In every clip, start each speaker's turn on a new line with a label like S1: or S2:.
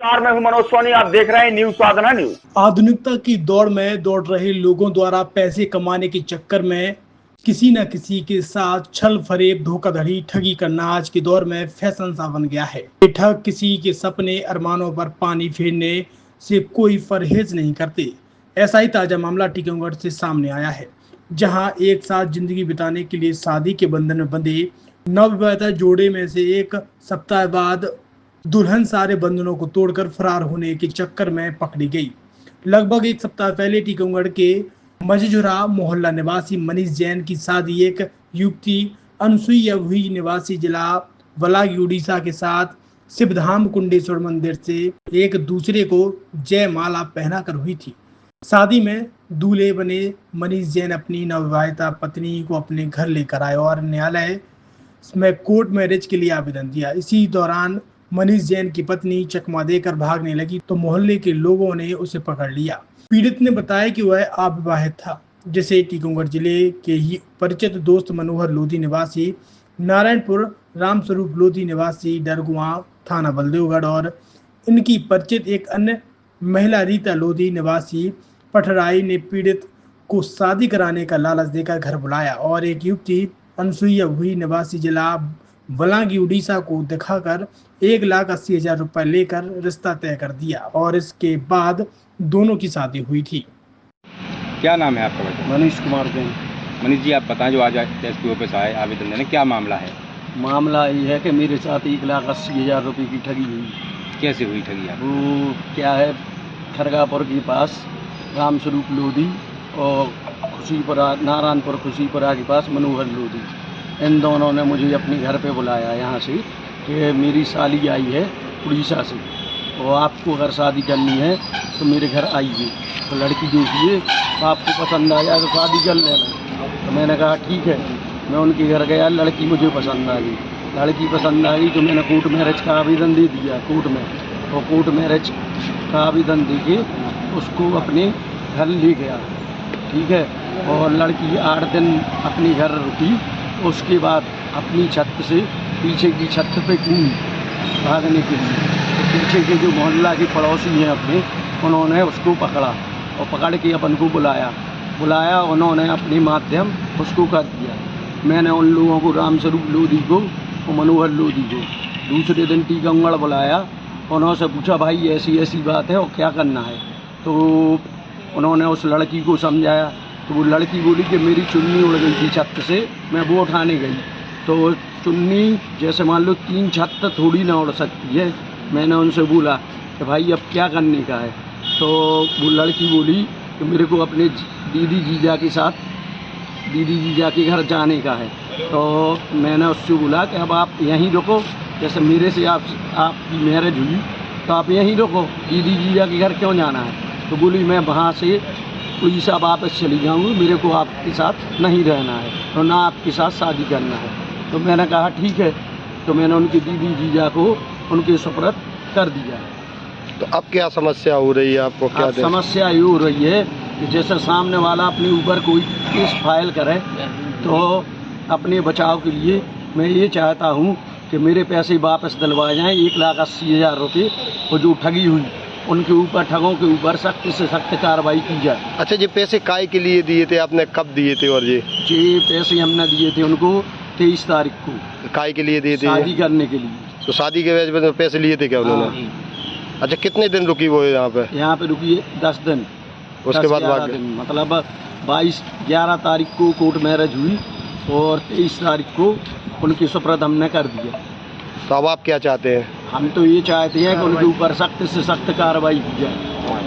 S1: मैं हूं मनोज सोनी, आप देख रहे हैं न्यूज साधना न्यूज।
S2: आधुनिकता की दौड़ में दौड़ रहे लोगों द्वारा पैसे कमाने के चक्कर में किसी न किसी के साथ छल फरेब, धोखाधड़ी, ठगी करना आज के दौर में फैशन सा बन गया है। ये ठग किसी के सपने अरमानों पर पानी फेरने से कोई परहेज नहीं करते। ऐसा ही ताजा मामला टीकमगढ़ से सामने आया है, जहां एक साथ जिंदगी बिताने के लिए शादी के बंधन में बंधे नवविवाहिता जोड़े में से एक सप्ताह बाद दुल्हन सारे बंधनों को तोड़कर फरार होने के चक्कर में पकड़ी गई। लगभग एक सप्ताह पहले टीकमगढ़ के मझझुरा मोहल्ला निवासी मनीष जैन की शादी एक युवती अनसुईया हुई निवासी जिला बलागी उड़ीसा के साथ शिवधाम कुंडेश्वर मंदिर से एक दूसरे को जयमाला पहनाकर हुई थी। शादी में दूल्हे बने मनीष जैन अपनी नवविवाहिता पत्नी को अपने घर लेकर आए और न्यायालय में कोर्ट मैरिज के लिए आवेदन दिया। इसी दौरान मनीष जैन की पत्नी चकमा देकर भागने लगी तो मोहल्ले के लोगों ने उसे पकड़ लिया। पीड़ित ने बताया कि वह अविवाहित था, जिसे टीकमगढ़ जिले के ही परिचित दोस्त मनोहर लोधी निवासी नारायणपुर, रामस्वरूप लोधी निवासी डरगुआ थाना बलदेवगढ़ और इनकी परिचित एक अन्य महिला रीता लोधी निवासी पठराई ने पीड़ित को शादी कराने का लालच देकर घर बुलाया और एक युवती अनसुईया हुई निवासी जिला बलागी उड़ीसा को दिखाकर 1,80,000 रुपए लेकर रिश्ता तय कर दिया और इसके बाद दोनों की शादी हुई थी।
S3: क्या नाम है आपका बेटा?
S4: मनीष कुमार जैन।
S3: मनीष जी, आप बताएं, जो आज एसपी ऑफिस आए आवेदन देने, क्या मामला है?
S4: मामला ये है कि मेरे साथ 1,80,000 रुपये की ठगी हुई।
S3: कैसे हुई ठगी आप?
S4: वो क्या है, खरगापुर के पास रामस्वरूप लोधी और खुशीपुरा, नारायणपुर खुशीपुरा के पास मनोहर लोधी, इन दोनों ने मुझे अपने घर पे बुलाया यहाँ से कि मेरी साली आई है उड़ीसा से और आपको अगर शादी करनी है तो मेरे घर आइए, तो लड़की देखिए, तो आपको पसंद आया तो शादी कर लेना। तो मैंने कहा ठीक है। मैं उनके घर गया, लड़की मुझे पसंद आ गई। लड़की पसंद आ गई तो मैंने कोर्ट मैरिज का आवेदन दे दिया कोर्ट में, और कोर्ट मैरिज का आवेदन दे के उसको अपने घर ले गया, ठीक है। और लड़की 8 दिन अपने घर रुकी, उसके बाद अपनी छत से पीछे की छत पे कूदी भागने के लिए। तो पीछे के जो मोहल्ला के पड़ोसी हैं अपने, उन्होंने उसको पकड़ा और पकड़ के अपन को बुलाया उन्होंने अपने माध्यम उसको कर दिया। मैंने उन लोगों को, रामस्वरूप लोधी को और मनोहर लोधी को, दूसरे दिन टीकमगढ़ बुलाया। उन्होंने पूछा भाई ऐसी ऐसी बात है और क्या करना है। तो उन्होंने उस लड़की को समझाया, तो वो लड़की बोली कि मेरी चुन्नी उड़ गई थी छत से, मैं वो उठाने गई। तो चुन्नी जैसे मान लो 3 छत थोड़ी ना उड़ सकती है। मैंने उनसे बोला कि भाई अब क्या करने का है। तो वो लड़की बोली कि मेरे को अपने दीदी जीजा के साथ दीदी जीजा के घर जाने का है। तो मैंने उससे बोला कि अब आप यहीं रुको, जैसे मेरे से आपकी मैरिज हुई तो आप यहीं रुको, दीदी जीजा के घर क्यों जाना है। तो बोली मैं वहाँ से उड़ीसा वापस चली जाऊँगी, मेरे को आपके साथ नहीं रहना है और ना आपके साथ शादी करना है। तो मैंने कहा ठीक है। तो मैंने उनकी दीदी जीजा को उनके सुपुर्द कर दिया।
S5: तो अब क्या समस्या हो रही है आपको? क्या
S4: समस्या ये हो रही है कि जैसे सामने वाला अपने ऊपर कोई केस फाइल करे तो अपने बचाव के लिए मैं ये चाहता हूँ कि मेरे पैसे वापस दिलवाए जाएँ, 1,80,000 रुपये, और जो ठगी हुई उनके ऊपर, ठगों के ऊपर सख्त से सख्त कार्रवाई की जाए।
S5: अच्छा, ये पैसे काय के लिए दिए थे आपने, कब दिए थे? और ये
S4: पैसे हमने दिए थे उनको 23 तारीख को।
S5: काय के लिए दिए थे?
S4: शादी करने के लिए।
S5: तो शादी के वजह में पैसे लिए थे क्या उन्होंने? अच्छा, कितने दिन रुकी वो यहाँ पे?
S4: यहाँ पे रुकी 10 दिन।
S5: उसके बाद
S4: मतलब 11 तारीख को कोर्ट मैरिज हुई और 23 तारीख को उनकी सुपुर्द हमने कर दिया।
S5: तो अब आप क्या चाहते हैं?
S4: हम तो ये चाहते हैं कि उनके ऊपर सख्त से सख्त कार्रवाई की जाए,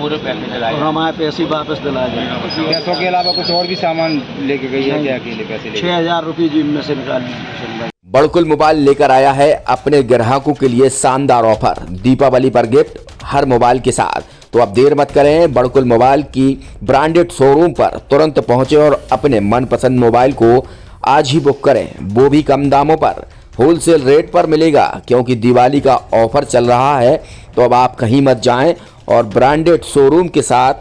S3: पूरे पैसे दिलाए
S4: और हमारे पैसे वापस दिलाए जाए।
S3: पैसों के अलावा कुछ और भी सामान लेके गई है क्या? अकेले पैसे
S4: 6,000 रुपये जेब में से निकाल ली।
S6: बड़कुल मोबाइल लेकर आया है अपने ग्राहकों के लिए शानदार ऑफर, दीपावली पर गिफ्ट हर मोबाइल के साथ। तो अब देर मत करें, बड़कुल मोबाइल की ब्रांडेड शोरूम पर तुरंत पहुंचे और अपने मनपसंद मोबाइल को आज ही बुक करें, वो भी कम दामों पर, होलसेल रेट पर मिलेगा, क्योंकि दिवाली का ऑफर चल रहा है। तो अब आप कहीं मत जाएं और ब्रांडेड शोरूम के साथ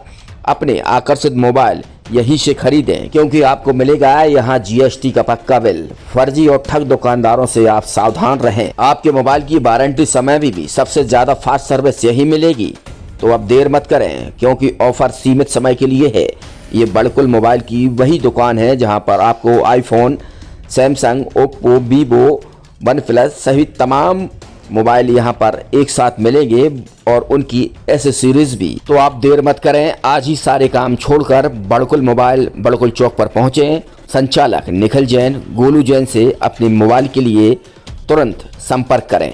S6: अपने आकर्षित मोबाइल यहीं से खरीदें, क्योंकि आपको मिलेगा यहाँ GST का पक्का बिल। फर्जी और ठग दुकानदारों से आप सावधान रहें। आपके मोबाइल की वारंटी समय में भी सबसे ज्यादा फास्ट सर्विस यही मिलेगी। तो अब देर मत करें, क्योंकि ऑफर सीमित समय के लिए है। ये बड़कुल मोबाइल की वही दुकान है जहां पर आपको iPhone, Samsung, Oppo, Vivo, OnePlus सहित तमाम मोबाइल यहां पर एक साथ मिलेंगे और उनकी एसेसरीज भी। तो आप देर मत करें, आज ही सारे काम छोड़कर बड़कुल मोबाइल बड़कुल चौक पर पहुंचें। संचालक निखिल जैन, गोलू जैन से अपने मोबाइल के लिए तुरंत संपर्क करें।